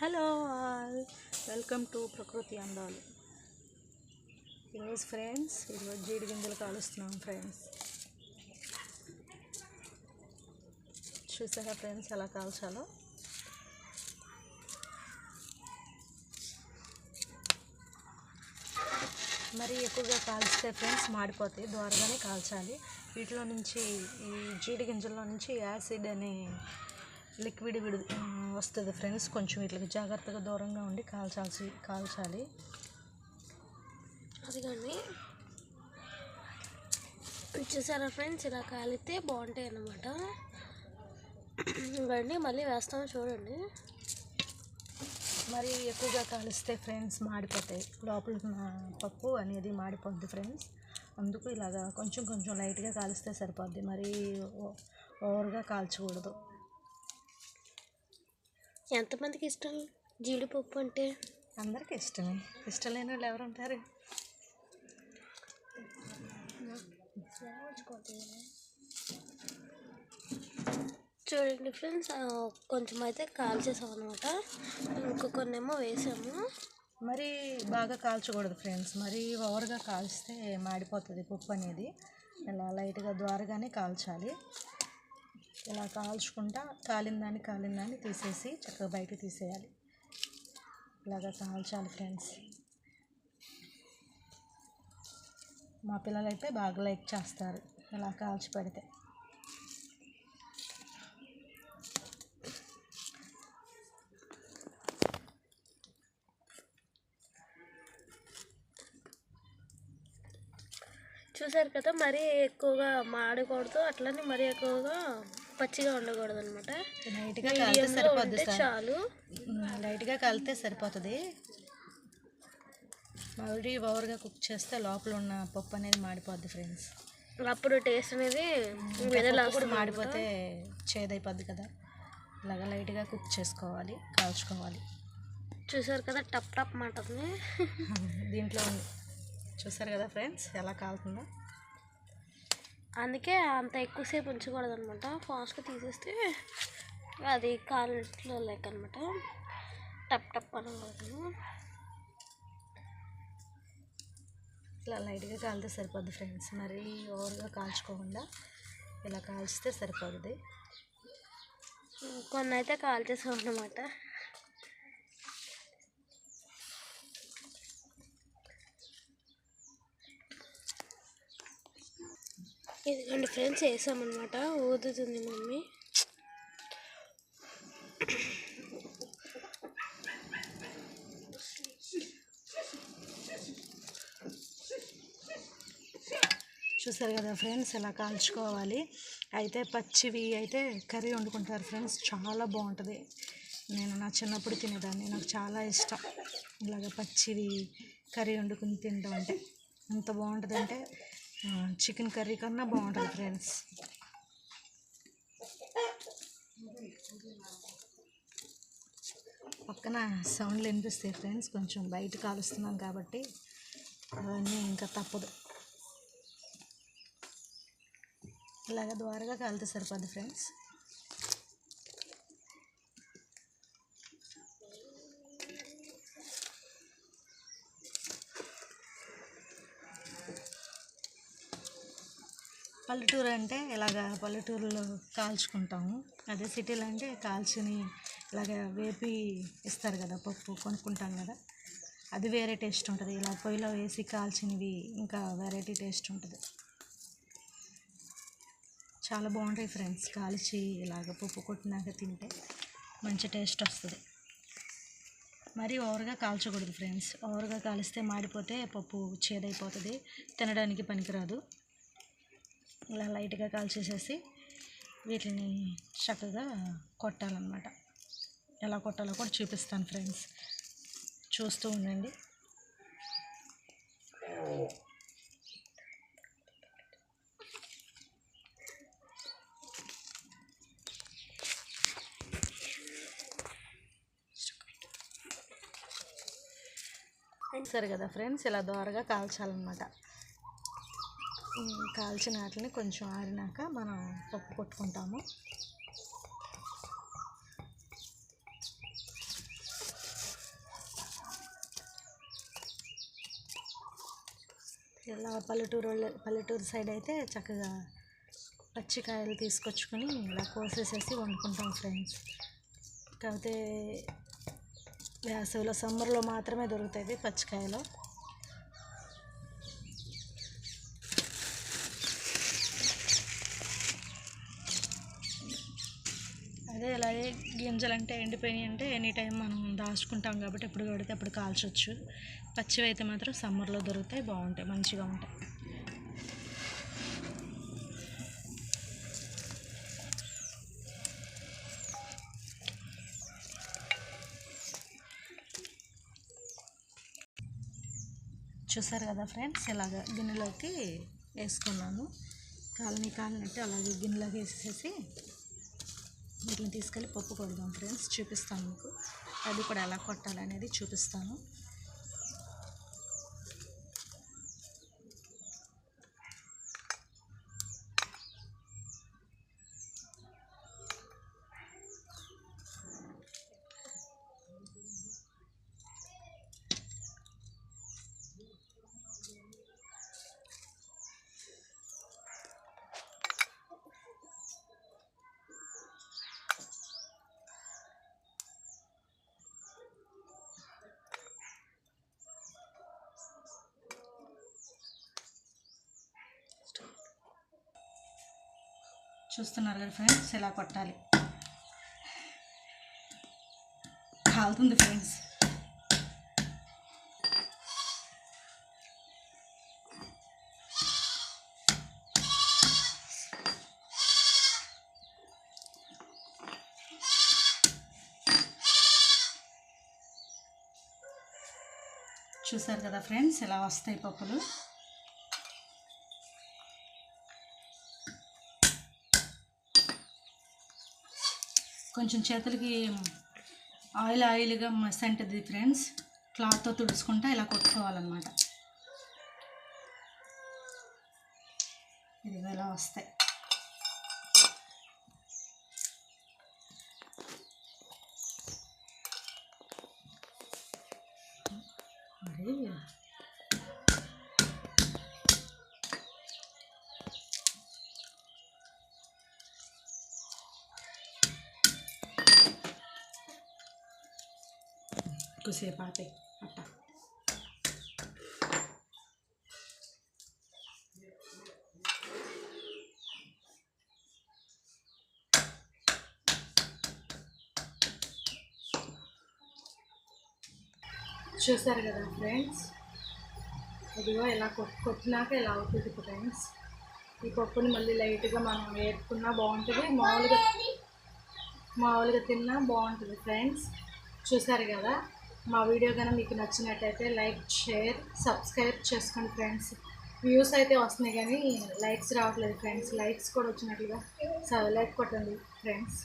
Hello all, welcome to ప్రకృతి అందాలు. ఈరోజు ఫ్రెండ్స్ జీడి గింజలు కాలుస్తున్నాం ఫ్రెండ్స్. చూసారా ఫ్రెండ్స్ ఎలా కాల్చాలో. మరి ఎక్కువగా కాల్చితే ఫ్రెండ్స్ మాడిపోతాయి, దూరంగానే కాల్చాలి. వీటిలో నుంచి ఈ జీడి గింజల్లో నుంచి యాసిడ్ అనే లిక్విడ్ వస్తుంది ఫ్రెండ్స్. కొంచెం వీటికి జాగ్రత్తగా దూరంగా ఉండి కాల్చాలి. అది కానీ చూసారా ఫ్రెండ్స్, ఇలా కాలితే బాగుంటాయి అన్నమాట. ఇవన్నీ మళ్ళీ వేస్తాము చూడండి. మరి ఎక్కువగా కాలిస్తే ఫ్రెండ్స్ మాడిపోతాయి, లోపల పప్పు అనేది మాడిపోద్ది ఫ్రెండ్స్. అందుకు ఇలాగా కొంచెం కొంచెం లైట్గా కాలిస్తే సరిపోద్ది, మరి ఓవర్గా కాల్చకూడదు. ఎంతమందికి ఇష్టం జీడిపప్పు అంటే? అందరికీ ఇష్టమే, ఇష్టం లేని వాళ్ళు ఎవరు ఉంటారు? చూడండి ఫ్రెండ్స్, కొంచెం అయితే కాల్చేసాం అనమాట. ఇంకో కొన్నేమో వేసాము. మరి బాగా కాల్చకూడదు ఫ్రెండ్స్, మరి ఓవర్గా కాల్స్తే మాడిపోతుంది పప్పు అనేది. ఇలా లైట్గా ద్వారగానే కాల్చాలి. ఇలా కాల్చుకుంటా కాలిందాన్ని తీసేసి చక్కగా బయట తీసేయాలి. ఇలాగా కాల్చాలి ఫ్రెండ్స్. మా పిల్లలు అయితే బాగా లైక్ చేస్తారు ఇలా కాల్చి పెడితే. చూసారు కదా, మరీ ఎక్కువగా మాడకూడదు, అట్లనే మరీ ఎక్కువగా పచ్చిగా ఉండకూడదు అనమాట. లైట్గా కాలితే సరిపోద్ది, చాలు. లైట్గా కాలితే సరిపోతుంది. మళ్ళీ ఓవర్గా కుక్ చేస్తే లోపల ఉన్న పప్పు అనేది మాడిపోద్ది ఫ్రెండ్స్. అప్పుడు టేస్ట్ అనేది కూడా మాడిపోతే చేదైపోద్ది కదా. ఇలాగా లైట్గా కుక్ చేసుకోవాలి, కాల్చుకోవాలి. చూసారు కదా టప్ టప్ మాటది దీంట్లో ఉంది. చూసారు కదా ఫ్రెండ్స్ ఎలా కాలుతుందో. అందుకే అంత ఎక్కువసేపు ఉంచకూడదు అనమాట. ఫాస్ట్గా తీసేస్తే అది కాలిట్లో లేక అనమాట. టప్ టప్ అనకూడదు. ఇలా లైట్గా కాలితే సరిపోద్ది ఫ్రెండ్స్, మరి ఓవర్గా కాల్చుకోకుండా ఇలా కాల్చితే సరిపోద్ది. కొన్ని అయితే కాల్చేసాం అన్నమాట. ఇదిగోండి ఫ్రెండ్స్, వేసామన్నమాట. ఊదుతుంది మమ్మీ. చూసారు కదా ఫ్రెండ్స్ ఎలా కాల్చుకోవాలి. అయితే పచ్చివి అయితే కర్రీ వండుకుంటారు ఫ్రెండ్స్, చాలా బాగుంటుంది. నేను నా చిన్నప్పుడు తినేదాన్ని, నాకు చాలా ఇష్టం ఇలాగ పచ్చివి కర్రీ వండుకుని తినడం అంటే. ఎంత బాగుంటుంది అంటే చికెన్ కర్రీ కన్నా బాగుంటుంది ఫ్రెండ్స్. పక్కన సౌండ్లు వినిపిస్తాయి ఫ్రెండ్స్, కొంచెం బయట కాలుస్తున్నాం కాబట్టి అవన్నీ ఇంకా తప్పదు. ఇలాగ ద్వారగా కాలితే సరిపోద్ది ఫ్రెండ్స్. పల్లెటూరు అంటే ఇలాగ పల్లెటూరులో కాల్చుకుంటాము. అదే సిటీలో అంటే కాల్చిని ఇలాగ వేపి ఇస్తారు కదా, పప్పు కొనుక్కుంటాం కదా, అది వేరే టేస్ట్ ఉంటుంది. ఇలా పొయ్యిలో వేసి కాల్చినవి ఇంకా వెరైటీ టేస్ట్ ఉంటుంది. చాలా బాగుంటాయి ఫ్రెండ్స్, కాల్చి ఇలాగ పప్పు కొట్టినాక తింటే మంచి టేస్ట్ వస్తుంది. మరి ఓవర్గా కాల్చకూడదు ఫ్రెండ్స్, ఓవర్గా కాలిస్తే మాడిపోతే పప్పు చేదైపోతుంది, తినడానికి పనికిరాదు. ఇలా లైట్గా కాల్చేసేసి వీటిని చక్కగా కొట్టాలన్నమాట. ఎలా కొట్టాలో కూడా చూపిస్తాను ఫ్రెండ్స్, చూస్తూ ఉండండి. సరే కదా ఫ్రెండ్స్, ఇలా దోరగా కాల్చాలన్నమాట. కాల్చిన వాటిని కొంచెం ఆరినాక మనం పప్పు కొట్టుకుంటాము. ఇలా పల్లెటూరు సైడ్ అయితే చక్కగా పచ్చికాయలు తీసుకొచ్చుకొని ఇలా కోసేసేసి వండుకుంటాం ఫ్రెండ్స్. కాకపోతే వేసవిలో సమ్మర్లో మాత్రమే దొరుకుతాయి పచ్చికాయలు. అదే ఇలాగే గింజలు అంటే ఎండిపోయినాయి అంటే ఎనీ టైం మనం దాచుకుంటాం కాబట్టి ఎప్పుడు పడితే అప్పుడు కాల్చొచ్చు. పచ్చివి అయితే మాత్రం సమ్మర్లో దొరుకుతాయి, బాగుంటాయి, మంచిగా ఉంటాయి. చూసారు కదా ఫ్రెండ్స్, ఇలాగ గిన్నెలోకి వేసుకున్నాను. కాలినట్టు అలాగే గిన్నెలోకి వేసేసి వీటిని తీసుకెళ్ళి పప్పు కొడదాం ఫ్రెండ్స్. చూపిస్తాను మీకు, అది కూడా ఎలా కొట్టాలనేది చూపిస్తాను. చూస్తున్నారు కదా ఫ్రెండ్స్, ఇలా కొట్టాలి. కాలుతుంది ఫ్రెండ్స్. చూసారు కదా ఫ్రెండ్స్, ఇలా వస్తాయి పప్పులు. కొంచెం చేతులకి ఆయిల్గా మస్తు ఉంటుంది ఫ్రెండ్స్. క్లాత్తో తుడుచుకుంటా ఇలా కొట్టుకోవాలన్నమాట. ఇది ఇలా వస్తాయి. మరి ఎక్కువసేపు ఆతాయి అట్ట. చూసారు కదా ఫ్రెండ్స్, ఇదిగో ఇలా కొట్టినాక ఇలా అవుతుంది ఫ్రెండ్స్. ఈ పప్పుని మళ్ళీ లైట్గా మనం వేపుకున్నా బాగుంటుంది, మామూలుగా తిన్నా బాగుంటుంది ఫ్రెండ్స్. చూసారు కదా, మా వీడియో కనుక మీకు నచ్చినట్టయితే లైక్, షేర్, సబ్స్క్రైబ్ చేసుకోండి ఫ్రెండ్స్. వ్యూస్ అయితే వస్తున్నాయి కానీ లైక్స్ రావట్లేదు ఫ్రెండ్స్. లైక్స్ కూడా వచ్చినట్లుగా లైక్ కొట్టండి ఫ్రెండ్స్.